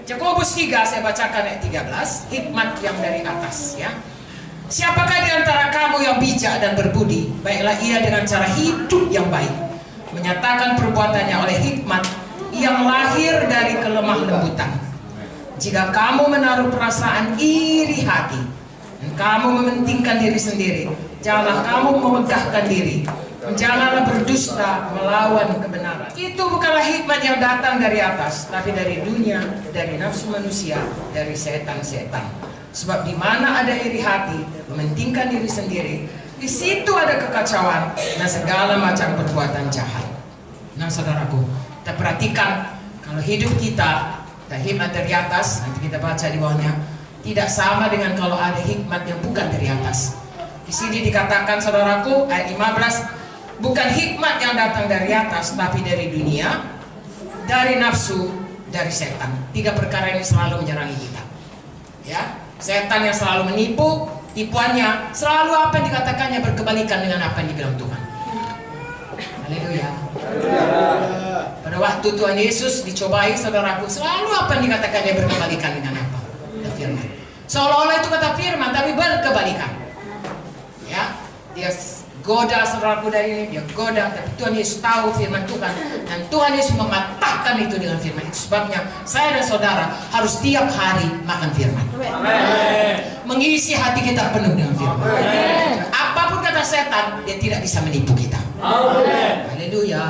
Yakobus 3 saya bacakan ayat 13, hikmat yang dari atas ya. Siapakah di antara kamu yang bijak dan berbudi, baiklah ia dengan cara hidup yang baik, menyatakan perbuatannya oleh hikmat yang lahir dari kelemah lembutan. Jika kamu menaruh perasaan iri hati dan kamu mementingkan diri sendiri, janganlah kamu memegahkan diri, janganlah berdusta melawan kebenaran. Itu bukanlah hikmat yang datang dari atas, tapi dari dunia, dari nafsu manusia, dari setan-setan. Sebab di mana ada iri hati, mementingkan diri sendiri, di situ ada kekacauan dan segala macam perbuatan jahat. Nah saudaraku, kita perhatikan kalau hidup kita dan hikmat dari atas, nanti kita baca di bawahnya, tidak sama dengan kalau ada hikmat yang bukan dari atas. Di sini dikatakan saudaraku, ayat 15, bukan hikmat yang datang dari atas, tapi dari dunia, dari nafsu, dari setan. 3 perkara ini selalu menyerangi kita. Ya, setan yang selalu menipu, tipuannya selalu apa yang dikatakannya berkebalikan dengan apa yang dibilang Tuhan. Haleluya. Pada waktu Tuhan Yesus dicobai saudaraku, selalu apa yang dikatakannya berkebalikan dengan apa? Dan firman. Seolah-olah itu kata firman, tapi berkebalikan. Ya, dia goda saudaraku dari ini, dia goda, tapi Tuhan Yesus tahu firman Tuhan, dan Tuhan Yesus mematahkan itu dengan firman. Itu sebabnya saya dan saudara harus tiap hari makan firman. Amen. Mengisi hati kita penuh dengan firman. Amen. Apapun kata setan, dia tidak bisa menipu kita. Amen. Haleluya.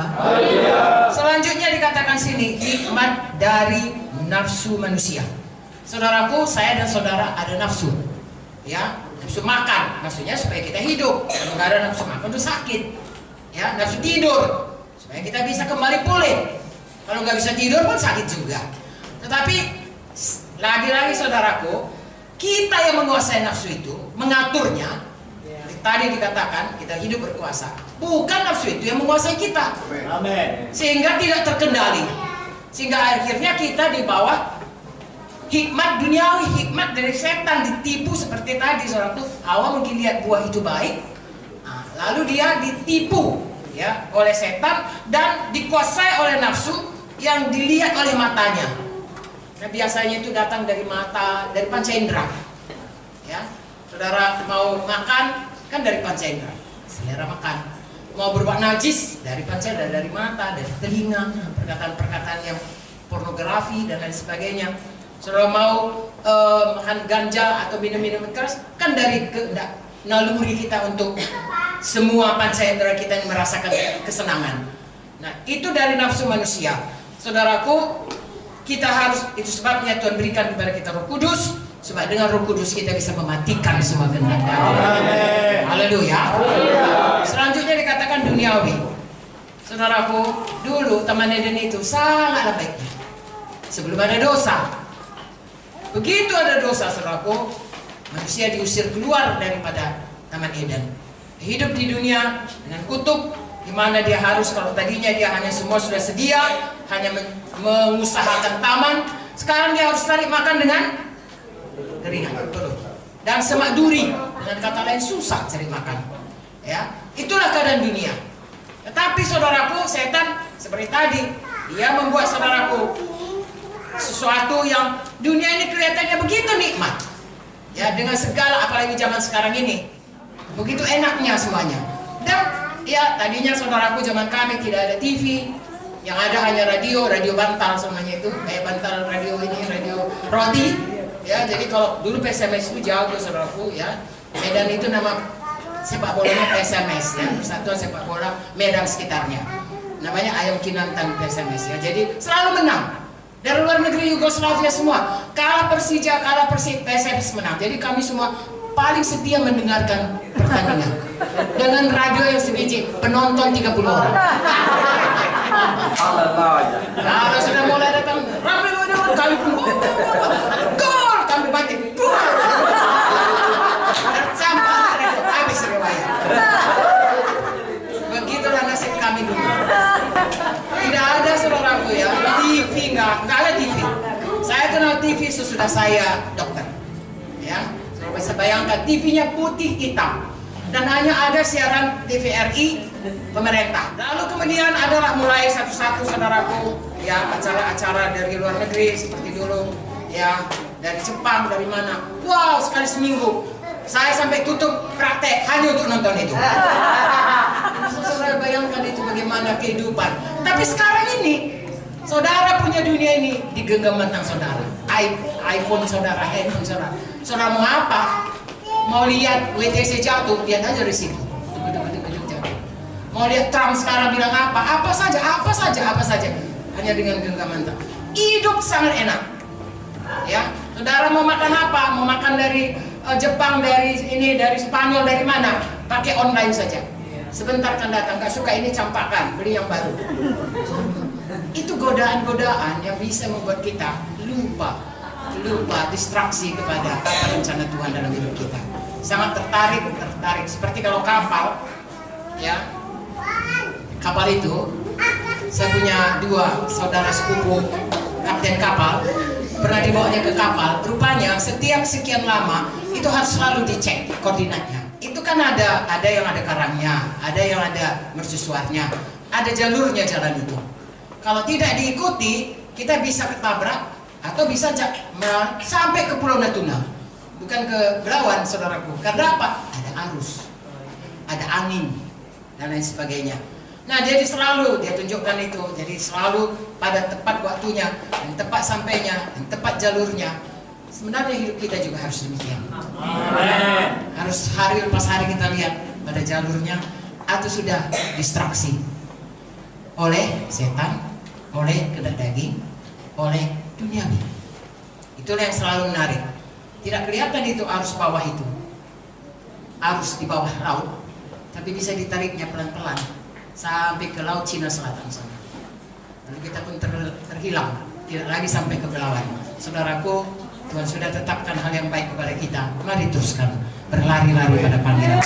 Selanjutnya dikatakan sini, hikmat dari nafsu manusia. Saudaraku, saya dan saudara ada nafsu. Ya, nafsu makan, maksudnya supaya kita hidup. Kalau nggak ada nafsu makan itu sakit. Ya, nafsu tidur supaya kita bisa kembali pulih. Kalau nggak bisa tidur pun sakit juga. Tetapi lagi-lagi saudaraku, kita yang menguasai nafsu itu, mengaturnya. Tadi dikatakan kita hidup berkuasa. Bukan nafsu itu yang menguasai kita. Amen. Sehingga tidak terkendali. Sehingga akhirnya kita di bawah hikmat duniawi, hikmat dari setan, ditipu seperti tadi saudara. Hawa mungkin lihat buah itu baik, lalu dia ditipu ya oleh setan dan dikuasai oleh nafsu yang dilihat oleh matanya. Nah biasanya itu datang dari mata, dari panca indera. Ya, saudara mau makan kan dari panca indera, selera makan. Mau berbuat najis dari panca indera, dari mata, dari telinga, perkataan-perkataan yang pornografi dan lain sebagainya. Saudara mau makan ganja atau minum-minum keras kan dari naluri kita untuk semua panca indera kita yang merasakan kesenangan. Nah itu dari nafsu manusia. Saudaraku, kita harus, itu sebabnya Tuhan berikan kepada kita Roh Kudus, supaya dengan Roh Kudus kita bisa mematikan semua kehendak. Haleluya. Selanjutnya dikatakan duniawi. Saudaraku, dulu Taman Eden itu sangatlah baiknya sebelum ada dosa. Begitu ada dosa, saudaraku, manusia diusir keluar daripada Taman Eden. Hidup di dunia dengan kutuk, di mana dia harus, kalau tadinya dia hanya semua sudah sedia, hanya mengusahakan taman, sekarang dia harus cari makan dengan keringat, dan semak duri, dengan kata lain susah cari makan. Ya, itulah keadaan dunia. Tetapi saudaraku, setan seperti tadi, dia membuat saudaraku sesuatu yang dunia ini kelihatannya begitu nikmat. Ya, dengan segala, apalagi zaman sekarang ini, begitu enaknya semuanya. Dan ya, tadinya saudaraku zaman kami tidak ada TV, yang ada hanya radio bantal semuanya itu, kayak bantal radio ini, radio roti. Ya, jadi kalau dulu PSMS itu jauh tuh saudaraku ya. Medan itu nama sepak bolanya PSMS ya, Persatuan Sepak Bola Medan sekitarnya. Namanya Ayam Kinantan PSMS ya. Jadi selalu menang. Dari luar negeri Yugoslavia semua, kalah Persija, kalah Persib, PSMS menang. Jadi kami semua paling setia mendengarkan pertandingan dengan radio yang sebiji, penonton 30 orang. Kalau sudah mulai datang ramai kami pun gol, kami bangkit gol. Sampai habis riwayat. Begitulah nasib kami dulu. Tidak ada saudaraku ya, TV nggak ada TV. Saya kenal TV sesudah saya dokter. Ya, saudara bisa bayangkan TV-nya putih hitam dan hanya ada siaran TVRI pemerintah. Lalu kemudian adalah mulai satu-satu saudaraku ya acara-acara dari luar negeri seperti dulu ya dari Jepang, dari mana. Wow, sekali seminggu saya sampai tutup praktek hanya untuk nonton itu. Saudara bayangkan itu bagaimana kehidupan. Tapi sekarang ini saudara punya dunia ini di genggaman tangan saudara. iPhone saudara, handphone saudara. Saudara mau apa? Mau lihat WTC jatuh, lihat aja risiko. Jatuh. Mau lihat Trump sekarang bilang apa? Apa saja. Hanya dengan genggaman tangan. Hidup sangat enak. Ya, saudara mau makan apa? Mau makan dari Jepang, dari Spanyol, dari mana? Pakai online saja. Sebentar kan datang, nggak suka ini campakkan, beli yang baru. Itu godaan-godaan yang bisa membuat kita lupa distraksi kepada apa rencana Tuhan dalam hidup kita. Sangat tertarik. Seperti kalau kapal, ya, kapal itu, saya punya 2 saudara sepupu kapten kapal. Pernah dibawanya ke kapal, rupanya setiap sekian lama itu harus selalu dicek koordinatnya. Itu kan ada yang ada karangnya, ada yang ada mercusuarnya, ada jalurnya jalan itu. Kalau tidak diikuti, kita bisa ketabrak atau bisa sampai ke Pulau Natuna, bukan ke Belawan, saudaraku. Karena apa? Ada arus, ada angin dan lain sebagainya. Nah, jadi selalu dia tunjukkan itu. Jadi selalu pada tepat waktunya, dan tepat sampainya, dan tepat jalurnya. Sebenarnya hidup kita juga harus demikian. Harus hari lepas hari kita lihat pada jalurnya, atau sudah distraksi oleh setan, oleh kehendak daging, oleh duniawi. Itulah yang selalu menarik. Tidak kelihatan itu arus bawah itu, arus di bawah laut, tapi bisa ditariknya pelan-pelan sampai ke Laut Cina Selatan sana. Lalu kita pun terhilang, tidak lagi sampai ke Belawan. Saudaraku, Tuhan sudah tetapkan hal yang baik kepada kita. Mari teruskan berlari-lari pada panggilan.